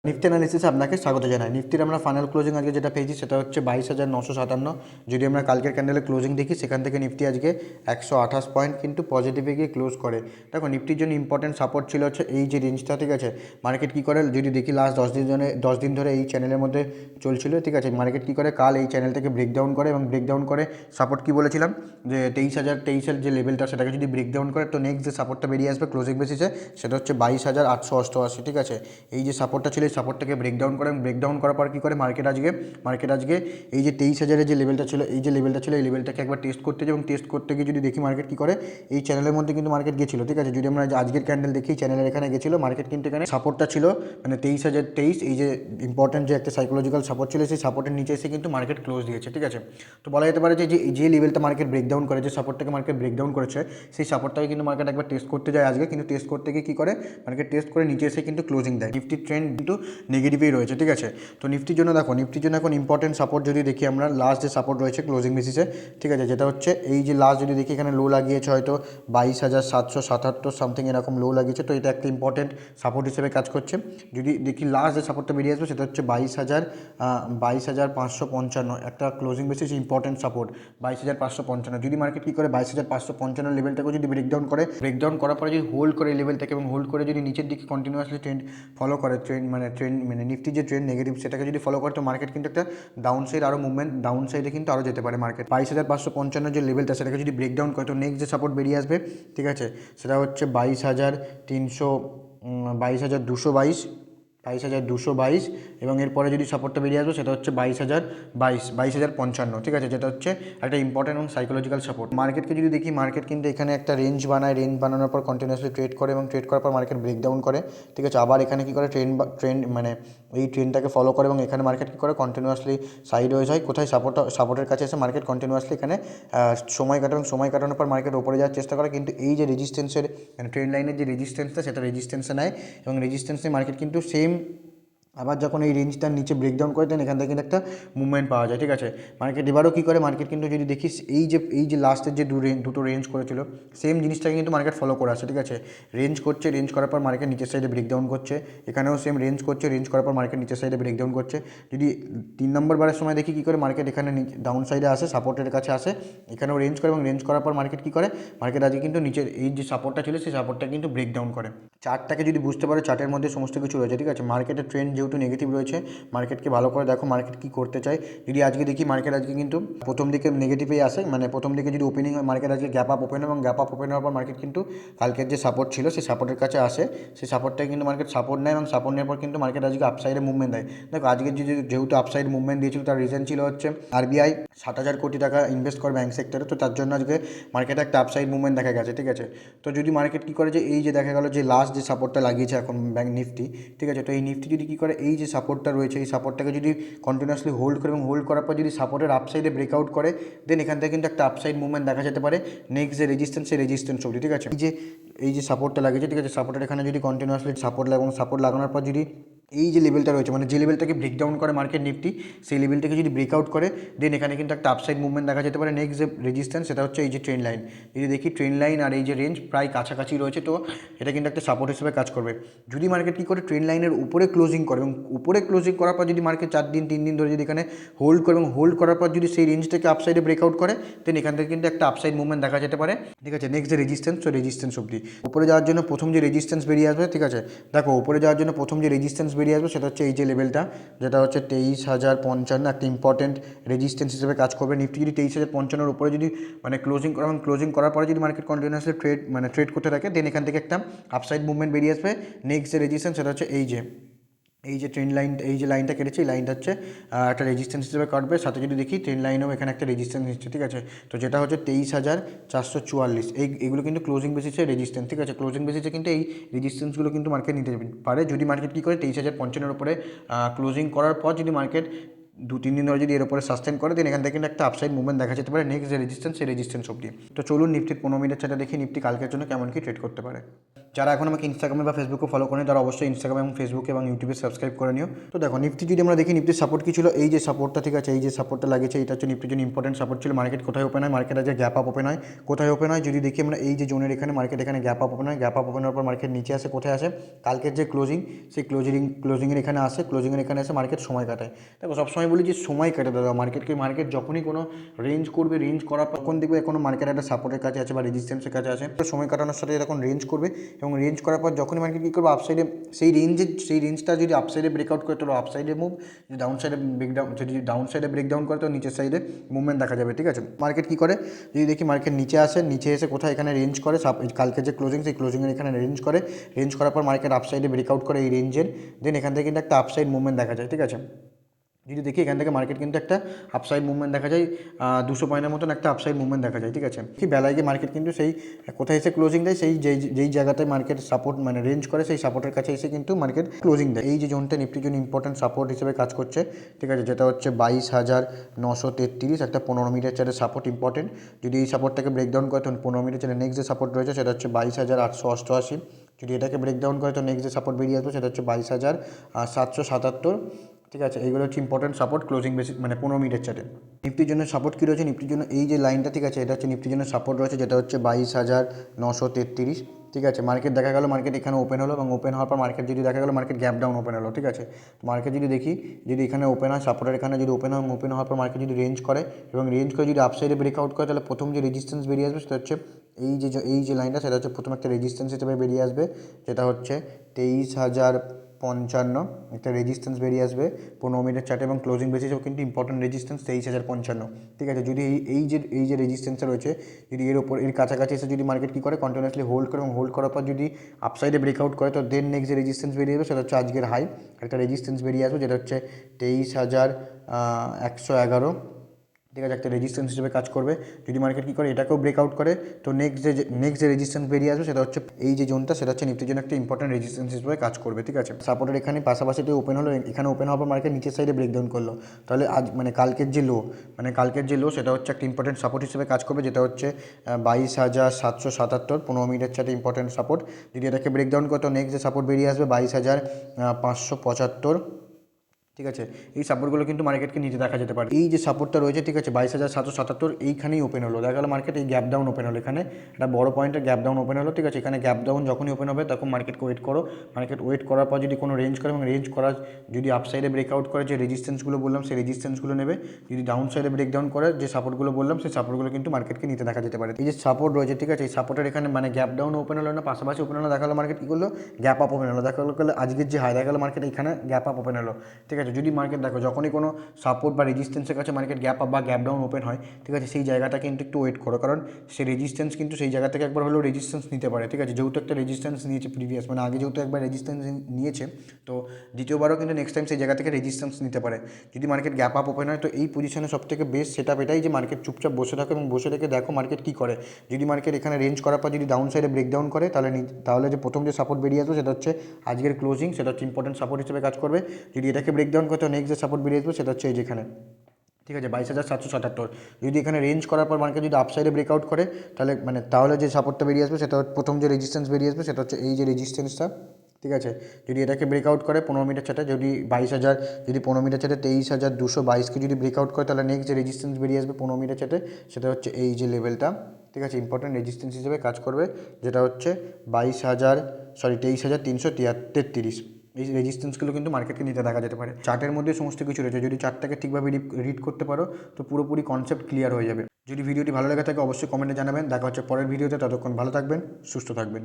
Nifty অ্যানালিসিসে আপনাকে স্বাগত জানাই। নিফটির আমরা ফাইনাল ক্লোজিং আজকে যেটা পেয়েছি সেটা হচ্ছে 22,957। যদি আমরা কালকের ক্যান্ডেলে ক্লোজিং দেখি সেখান থেকে নিফটি আজকে 128 পয়েন্ট কিন্তু পজিটিভে গিয়ে ক্লোজ করে। দেখো নিফটির জন্য ইম্পর্টেন্ট সাপোর্ট ছিল হচ্ছে এই যে রেঞ্জটা, ঠিক আছে। মার্কেট কী করে যদি দেখি লাস্ট 10 দিন ধরে এই চ্যানেলের মধ্যে চলছিল, ঠিক আছে। মার্কেট কী করে কাল এই চ্যানেল থেকে ব্রেকডাউন করে এবং ব্রেকডাউন করে সাপোর্ট কী বলেছিলাম যে 23,023-এর যে লেভেলটা সেটাকে যদি ব্রেকডাউন করে তো নেক্সট যে সাপোর্টটা বেরিয়ে আসবে ক্লোজিং বেসিসে সেটা হচ্ছে 22,888, ঠিক আছে। এই যে সাপোর্টটা ছিল এই সাপোর্টটাকে ব্রেকডাউন করে, ব্রেকডাউন করার পর কী করে মার্কেট আজকে এই যে 23,000-এর যে লেভেলটা ছিল এই লেভেলটাকে একবার টেস্ট করতে যায় এবং টেস্ট করতে গিয়ে যদি দেখি মার্কেট কী করে এই চ্যানেলের মধ্যে কিন্তু মার্কেট গেছিলো, ঠিক আছে। যদি আমরা আজকের ক্যান্ডেল দেখি চ্যানেলের এখানে গেছিলো মার্কেট, কিন্তু এখানে সাপোর্টটা ছিল মানে 23,023, এই যে ইম্পর্টেন্ট যে একটা সাইকোলজিক্যাল সাপোর্ট ছিল সেই সাপোর্টের নিচে এসে কিন্তু মার্কেট ক্লোজ দিয়েছে, ঠিক আছে। তো বলা যেতে পারে যে লেভেলটা মার্কেট ব্রেকডাউন করে, যে সাপোর্টটাকে মার্কেট ব্রেকডাউন করেছে সেই সাপোর্টটাকে কিন্তু মার্কেট একবার টেস্ট করতে যায় আজকে, কিন্তু টেস্ট করতে গিয়ে কী করে মার্কেট টেস্ট করে নিচে এসে কিন্তু ক্লোজিং দেয়। নিফটির ট্রেন্ড কিন্তু নেগেটিভেই রয়েছে, ঠিক আছে। তো নিফটির জন্য দেখো নিফটির জন্য এখন ইম্পর্টেন্ট সাপোর্ট যদি দেখি আমরা লাস্ট যে সাপোর্ট রয়েছে ক্লোজিং বেসিসে, ঠিক আছে, যেটা হচ্ছে এই যে লাস্ট যদি দেখি এখানে লো লাগিয়েছে হয়তো 22,777 সামথিং এরকম লো লাগিয়েছে, তো এটা একটা ইম্পর্টেন্ট সাপোর্ট হিসেবে কাজ করছে। যদি দেখি লাস্ট যে সাপোর্টটা বেরিয়ে আসবে সেটা হচ্ছে 22,555 একটা ক্লোজিং বেসিস ইম্পর্টেন্ট সাপোর্ট 22,555। যদি মার্কেট কী করে 22,555 লেভেলটাকে যদি ব্রেকডাউন করার পরে যদি হোল্ড করে লেভেলটাকে এবং হোল্ড করে যদি নিচের দিকে কন্টিনিউয়াসলি ট্রেন্ড ফলো করে, ট্রেন্ড মানে নিফটির যে ট্রেন্ড নেগেটিভ সেটাকে যদি ফলো করে তো মার্কেট কিন্তু একটা ডাউন সাইড আরও মুভমেন্ট ডাউন সাইডে কিন্তু আরও যেতে পারে মার্কেট। 22,555 যে লেভেলটা সেটাকে যদি ব্রেকডাউন করে তো নেক্সট যে সাপোর্ট বেরিয়ে আসবে, ঠিক আছে, সেটা হচ্ছে 22,222 এবং এরপরে যদি সাপোর্টটা বেরিয়ে আসবে সেটা হচ্ছে 22,052, ঠিক আছে, যেটা হচ্ছে একটা ইম্পর্টেন্ট এবং সাইকোলজিক্যাল সাপোর্ট। মার্কেটকে যদি দেখি মার্কেট কিন্তু এখানে একটা রেঞ্জ বানায়, রেঞ্জ বানানোর পর কন্টিনিউয়াসলি ট্রেড করে এবং ট্রেড করার পর মার্কেট ব্রেকডাউন করে, ঠিক আছে। আবার এখানে কী করে ট্রেন্ড মানে এই ট্রেনটাকে ফলো করে এবং এখানে মার্কেট কী করে কন্টিনিউয়াসলি সাইডওয়েজ হয়, কোথায় সাপোর্টের কাছে এসে মার্কেট কন্টিনিউয়াসলি এখানে সময় কাটানোর পর মার্কেট ওপরে যাওয়ার চেষ্টা করে, কিন্তু এই যে রেজিস্ট্যান্সের মানে ট্রেন্ড লাইনের যে রেজিস্ট্যান্সটা সেটা রেজিস্ট্যান্সে নেয় এবং রেজিস্ট্যান্সে মার্কেট কিন্তু সেম আবার যখন এই রেঞ্জটার নিচে ব্রেকডাউন করে দেন এখান থেকে কিন্তু একটা মুভমেন্ট পাওয়া যায়, ঠিক আছে। মার্কেট এবারও কী করে মার্কেট কিন্তু যদি দেখিস এই যে লাস্টের যে দুটো রেঞ্জ করেছিল সেম জিনিসটাকে কিন্তু মার্কেট ফলো করে আসে, ঠিক আছে। রেঞ্জ করার পর মার্কেট নিচের সাইডে ব্রেকডাউন করছে, এখানেও সেম রেঞ্জ করার পর মার্কেট নিচের সাইডে ব্রেকডাউন করছে। যদি 3 নম্বর বারের সময় দেখি কী করে মার্কেট এখানে ডাউন সাইডে আসে, সাপোর্টের কাছে আসে, এখানেও রেঞ্জ করে এবং রেঞ্জ করার পর মার্কেট কী করে মার্কেট আজকে কিন্তু নিচের এই যে সাপোর্টটা ছিল সেই সাপোর্টটা কিন্তু ব্রেকডাউন করে। চার্টটাকে যদি বুঝতে পারো চার্টের মধ্যে সমস্ত কিছু রয়েছে, ঠিক আছে। মার্কেটের ট্রেন্ড যেহেতু নেগেটিভ রয়েছে মার্কেটকে ভালো করে দেখো মার্কেট কী করতে চায়। যদি আজকে দেখি মার্কেট আজকে কিন্তু প্রথম দিকে নেগেটিভেই আসে, মানে প্রথম দিকে যদি ওপেনিং হয় মার্কেট আজকে গ্যাপ আপ ওপেন এবং গ্যাপ আপ ওপেন হওয়ার পর মার্কেট কিন্তু কালকের যে সাপোর্ট ছিল সেই সাপোর্টের কাছে আসে, সেই সাপোর্টটাকে কিন্তু মার্কেট সাপোর্ট নেয় এবং সাপোর্ট নেওয়ার পর কিন্তু মার্কেট আজকে আপসাইডে মুভমেন্ট দেয়। দেখো আজকে যেহেতু আপসাইড মুভমেন্ট দিয়েছিল তার রিজন ছিল হচ্ছে আরবিআই 7,000 কোটি টাকা ইনভেস্ট করে ব্যাঙ্ক সেক্টরে, তো তার জন্য আজকে মার্কেটে একটা আপসাইড মুভমেন্ট দেখা গেছে, ঠিক আছে। তো যদি মার্কেট কী করে যে এই যে দেখা গেল যে লাস্ট যে সাপোর্টটা লাগিয়েছে এখন ব্যাঙ্ক নিফটি, ঠিক আছে, তো এই নিফটি যদি কী করে এই যে সাপোর্টটা রয়েছে এই সাপোর্টটাকে যদি কন্টিনিউয়াসলি হোল্ড করে এবং হোল্ড করার পর যদি সাপোর্টের আপসাইডে ব্রেকআউট করে দেন এখান থেকে কিন্তু একটা আপসাইড মুভমেন্ট দেখা যেতে পারে নেক্সট যে রেজিস্ট্যান্স অবধি, ঠিক আছে। এই যে সাপোর্টটা লাগিয়েছে, ঠিক আছে, সাপোর্টের এখানে যদি কন্টিনিউয়াসলি সাপোর্ট লাগানোর পর যদি এই যে লেভেলটা রয়েছে মানে যে লেভেলটাকে ব্রেকডাউন করে মার্কেট নিফটি সেই লেভেলটাকে যদি ব্রেকআউট করে দেন এখানে কিন্তু একটা আপসাইড মুভমেন্ট দেখা যেতে পারে। নেক্সট যে রেজিস্ট্যান্স সেটা হচ্ছে এই যে ট্রেন্ড লাইন, যদি দেখি ট্রেন্ড লাইন আর এই যে রেঞ্জ প্রায় কাছাকাছি রয়েছে, তো এটা কিন্তু একটা সাপোর্ট হিসেবে কাজ করবে। যদি মার্কেট কী করে ট্রেন্ড লাইনের উপরে ক্লোজিং করে এবং উপরে ক্লোজিং করার পর যদি মার্কেট 4 দিন 3 দিন ধরে যদি এখানে হোল্ড করে এবং হোল্ড করার পর যদি সেই রেঞ্জটাকে আপসাইডে ব্রেকআউট করে দেন এখান থেকে কিন্তু একটা আপসাইড মুভমেন্ট দেখা যেতে পারে, ঠিক আছে। নেক্সট যে রেজিস্ট্যান্স অবধি উপরে যাওয়ার জন্য প্রথম যে রেজিস্ট্যান্স বেরিয়ে আসবে, ঠিক আছে, দেখো উপরে যাওয়ার জন্য প্রথম যে রেজিস্ট্যান্স বেরিয়ে আসবে সেটা হচ্ছে এই যে লেভেলটা যেটা হচ্ছে 23,055 একটা ইম্পর্টেন্ট রেজিস্ট্যান্স হিসেবে কাজ করবে। নিফটি যদি 23,055 উপরে যদি মানে ক্লোজিং করার পরে যদি মার্কেট কন্টিনিউয়াসলি ট্রেড করতে থাকে দেন এখান থেকে একটা আপসাইড মুভমেন্ট বেরিয়ে আসবে। নেক্সট যে রেজিস্ট্যান্স সেটা হচ্ছে এই যে ট্রেন লাইন, এই যে লাইনটা কেটেছে এই লাইনটা হচ্ছে একটা রেজিস্ট্যান্স হিসেবে কাটবে। সাথে যদি দেখি ট্রেন লাইনেও এখানে একটা রেজিস্ট্যান্স নিচ্ছে, ঠিক আছে, তো যেটা হচ্ছে 23,444 এগুলো কিন্তু ক্লোজিং বেসিসে রেজিস্ট্যান্স, ঠিক আছে। ক্লোজিং বেসিসে কিন্তু এই রেজিস্ট্যান্সগুলো কিন্তু মার্কেট নিতে পারে। যদি মার্কেট কী করে 23,055 উপরে ক্লোজিং করার পর যদি মার্কেট 2-3 দিন ধরে যদি এর উপরে সাস্টেন করে দেন এখান থেকে কিন্তু একটা আপসাইড মুভমেন্ট দেখা যেতে পারে নেক্সট যে রেজিস্ট্যান্স সেই রেজিস্ট্যান্স অবধি। তো চলুন নিফটির 15 মিনিট চার্টে দেখি নিফটি কালকের জন্য কেমন কি ট্রেড করতে পারে। যারা এখন আমাকে ইনস্টাগ্রামে বা ফেসবুকে ফলো করেন তারা অবশ্যই ইনস্টাগ্রাম এবং ফেসবুকে এবং ইউটিউবে সাবস্ক্রাইব করে নিও। তো দেখো নিফটি যদি আমরা দেখি নিফটির সাপোর্ট কী ছিল, এই যে সাপোর্টটা ঠিক আছে, এই যে সাপোর্টটা লাগিয়েছে এটা হচ্ছে নিফটির জন্য ইম্পর্টেন্ট সাপোর্ট ছিল। মার্কেট কোথায় ওপেন হয়, মার্কেট আজকে গ্যাপ আপ ওপেন হয়, কোথায় ওপেন হয় যদি দেখি আমরা এই যে জোনের এখানে মার্কেট এখানে গ্যাপ আপ ওপেন হয়, গ্যাপ আপ ওপেন হওয়ার পর মার্কেট নিচে আসে, কোথায় আসে কালকের যে ক্লোজিং সেই ক্লোজিংয়ের এখানে আসে, ক্লোজিংয়ের এখানে এসে মার্কেট সময় কাটায়। দেখো সবসময় বলি যে সময় কাটে দাদা মার্কেট যখনই কোনো রেঞ্জ করবে, রেঞ্জ করার পর তখন দেখবে কোনো মার্কেট একটা সাপোর্টের কাছে আছে বা রেজিস্ট্যান্সের কাছে আছে, তো সময় কাটানোর সাথে যখন রেঞ্জ করবে এবং রেঞ্জ করার পর যখনই মার্কেট কী করবে আপসাইডে সেই রেঞ্জটা যদি আপসাইডে ব্রেকআউট করে তো আপসাইডে মুভ, যদি ডাউন সাইডে ব্রেকডাউন, যদি ডাউন সাইডে ব্রেকডাউন করে তো নিচের সাইডে মুভমেন্ট দেখা যাবে। ঠিক আছে, মার্কেট কী করে যদি দেখি মার্কেট নিচে আসে, নিচে এসে কোথায় এখানে রেঞ্জ করে, কালকে যে ক্লোজিং সেই ক্লোজিংয়ের এখানে রেঞ্জ করার পর মার্কেট আপসাইডে ব্রেকআউট করে এই রেঞ্জের, দেন এখান থেকে কিন্তু একটা আপসাইড মুভমেন্ট দেখা যায়। ঠিক আছে, যদি দেখি এখান থেকে মার্কেট কিন্তু একটা আপসাইড মুভমেন্ট দেখা যায়, 200 পয়েন্টের মতন একটা আপসাইড মুভমেন্ট দেখা যায়। ঠিক আছে, কি বেলায় গিয়ে মার্কেট কিন্তু সেই কোথায় এসে ক্লোজিং দেয়, সেই যেই জায়গাটায় মার্কেট সাপোর্ট মানে রেঞ্জ করে সেই সাপোর্টের কাছে এসে কিন্তু মার্কেট ক্লোজিং দেয়। এই যে জোনটা নিফটির জন্য ইম্পর্টেন্ট সাপোর্ট হিসেবে কাজ করছে। ঠিক আছে, যেটা হচ্ছে 22,933 একটা 15 মিনিটের চার্টের সাপোর্ট ইম্পর্টেন্ট। যদি এই সাপোর্টটাকে ব্রেকডাউন করে তখন 15 মিনিটের চার্টে নেক্সট যে সাপোর্ট রয়েছে সেটা হচ্ছে 22,888। যদি এটাকে ব্রেকডাউন করে তো নেক্সট যে সাপোর্ট বেরিয়ে আসবে সেটা হচ্ছে 22,777। ঠিক আছে, এইগুলো হচ্ছে ইম্পর্টেন্ট সাপোর্ট ক্লোজিং বেসিস মানে 15 মিনিটের চার্টে। নিফটির জন্য সাপোর্ট কী রয়েছে, নিফটির জন্য এই যে লাইনটা ঠিক আছে, এটা হচ্ছে নিফটির জন্য সাপোর্ট রয়েছে, যেটা হচ্ছে 22,933। ঠিক আছে, মার্কেট দেখা গেল মার্কেট এখানে ওপেন হলো এবং ওপেন হওয়ার পর মার্কেট যদি দেখা গেলো মার্কেট গ্যাপ ডাউন ওপেন হলো। ঠিক আছে, মার্কেট যদি দেখি যদি এখানে ওপেন হয় সাপোর্টের এখানে যদি ওপেন হওয়ার পর মার্কেট যদি রেঞ্জ করে এবং রেঞ্জ করে যদি আপসাইডে ব্রেকআউট করে তাহলে প্রথম যে রেজিস্ট্যান্স বেরিয়ে আসবে সেটা হচ্ছে এই যে লাইনটা, সেটা হচ্ছে প্রথম একটা রেজিস্ট্যান্স হিসেবে বেরিয়ে আসবে, যেটা হচ্ছে 23,055 একটা রেজিস্ট্যান্স বেরিয়ে আসবে 15 মিনিটের চার্টে এবং ক্লোজিং বেসিসেও কিন্তু ইম্পর্টেন্ট রেজিস্ট্যান্স 23,055। ঠিক আছে, যদি এই যে রেজিস্ট্যান্সটা রয়েছে যদি এর কাছাকাছি এসে যদি মার্কেট কী করে কন্টিনিউয়াসলি হোল্ড করে এবং হোল্ড করার পর যদি আপসাইডে ব্রেকআউট করে তো দেন নেক্সট যে রেজিস্ট্যান্স বেরিয়ে যাবে সেটা হচ্ছে আজকের হাই একটা রেজিস্ট্যান্স বেরিয়ে আসবে, যেটা হচ্ছে 23,111। ঠিক আছে, একটা রেজিস্ট্যান্স হিসেবে কাজ করবে। যদি মার্কেট কী করে এটাকেও ব্রেকআউট করে তো নেক্সট যে রেজিস্ট্যান্স বেরিয়ে আসবে সেটা হচ্ছে এই যে জোনটা, সেটা হচ্ছে নিফটির জন্য একটা ইম্পর্টেন্ট রেজিস্ট্যান্স হিসেবে কাজ করবে। ঠিক আছে, সাপোর্টের এখানে পাশাপাশি ওপেন হলো, এখানে ওপেন হওয়ার পর মার্কেট নিচের সাইডে ব্রেকডাউন করলো, তাহলে আজ কালকের যে লো সেটা হচ্ছে একটা ইম্পর্টেন্ট সাপোর্ট হিসেবে কাজ করবে, যেটা হচ্ছে 22,777 15 মিনিটের চার্টে ইম্পর্টেন্ট সাপোর্ট। যদি এটাকে ব্রেকডাউন করে তো নেক্সট যে সাপোর্ট বেরিয়ে আসবে 22,575। ঠিক আছে, এই সাপোর্টগুলো কিন্তু মার্কেটকে নিচে দেখা যেতে পারে। এই যে সাপোর্টটা রয়েছে ঠিক আছে 22,777 এইখানেই ওপেন হলো, দেখা গেলো মার্কেট এই গ্যাপ ডাউন ওপেন হলো, এখানে একটা বড় পয়েন্টের গ্যাপ ডাউন ওপেন হলো। ঠিক আছে, এখানে গ্যাপ ডাউন যখনই ওপেন হবে তখন মার্কেটকে ওয়েট করো, মার্কেট ওয়েট করার পর যদি কোনো রেঞ্জ করে এবং রেঞ্জ করার যদি আপসাইডে ব্রেকআউট করে যে রেজিস্ট্যান্সগুলো বললাম সেই রেজিস্ট্যান্সগুলো নেবে, যদি ডাউন সাইডে ব্রেকডাউন করে যে সাপোর্টগুলো বললাম সেই সাপোর্টগুলো কিন্তু মার্কেটকে নিতে দেখা যেতে পারে। এই যে সাপোর্ট রয়েছে ঠিক আছে, এই সাপোর্টের এখানে গ্যাপ ডাউন ওপেন হলো না, পাশাপাশি ওপেন হলো, দেখা গেলো মার্কেট কী করলো গ্যাপ আপ ওপেন হলো, দেখা গেলো আজকের যে হাই দেখা গেলো মার্কেট এখানে গ্যাপ আপ ওপেন হলো। ঠিক আছে, যদি মার্কেট দেখো যখনই কোনো সাপোর্ট বা রেজিস্ট্যান্সের কাছে মার্কেট গ্যাপ আপ বা গ্যাপ ডাউন ওপেন হয় ঠিক আছে, সেই জায়গাটা কিন্তু একটু ওয়েট করো, কারণ সেই রেজিস্ট্যান্স কিন্তু সেই জায়গা থেকে একবার হলেও রেজিস্ট্যান্স নিতে পারে। ঠিক আছে, যেহেতু একটা রেজিস্ট্যান্স নিয়েছে প্রিভিয়াস আগে যেহেতু একবার রেজিস্ট্যান্স নিয়েছে তো দ্বিতীয়বারও কিন্তু নেক্সট টাইম সেই জায়গা থেকে রেজিস্ট্যান্স নিতে পারে। যদি মার্কেট গ্যাপ আপ ওপেন হয় তো এই পজিশনে সবথেকে বেস্ট সেটআপ এটাই যে মার্কেট চুপচাপ বসে থাকো এবং বসে থেকে দেখো মার্কেট কী করে। যদি মার্কেট এখানে রেঞ্জ করার পর যদি ডাউন সাইডে ব্রেকডাউন করে তাহলে যে প্রথম যে সাপোর্ট বেরিয়ে আসবে সেটা হচ্ছে আজকের ক্লোজিং, সেটা হচ্ছে ইম্পর্টেন্ট সাপোর্ট হিসেবে কাজ করবে। যদি এটাকে ব্রেকডাউন করে তো নেক্সট যে সাপোর্ট বেরিয়ে আসবে সেটা হচ্ছে এই যেখানে। ঠিক আছে, 22,777। যদি এখানে রেঞ্জ করার পর মার্কেট যদি আপসাইডে ব্রেকআউট করে তাহলে যে সাপোর্টটা বেরিয়ে আসবে সেটা প্রথম যে রেজিস্ট্যান্স বেরিয়ে আসবে সেটা হচ্ছে এই যে রেজিস্ট্যান্সটা। ঠিক আছে, যদি এটাকে ব্রেকআউট করে 15 মিনিটের চার্টে যদি 22,000 যদি 15 মিনিটের চার্টে 23,222কে যদি ব্রেকআউট করে তাহলে নেক্সট যে রেজিস্ট্যান্স বেরিয়ে আসবে 15 মিনিটের চার্টে সেটা হচ্ছে এই যে লেভেলটা। ঠিক আছে, ইম্পর্টেন্ট রেজিস্ট্যান্স হিসেবে কাজ করবে, যেটা হচ্ছে 23,333। এই রেজিস্ট্যান্সগুলো কিন্তু মার্কেটকে নিতে দেখা যেতে পারে। চার্টের মধ্যে সমস্ত কিছু রয়েছে, যদি চার্টটাকে ঠিকভাবে রিড করতে পারো তো পুরোপুরি কনসেপ্ট ক্লিয়ার হয়ে যাবে। যদি ভিডিওটি ভালো লেগে থাকে অবশ্যই কমেন্টে জানাবেন। দেখা হচ্ছে পরের ভিডিওতে, ততক্ষণ ভালো থাকবেন, সুস্থ থাকবেন।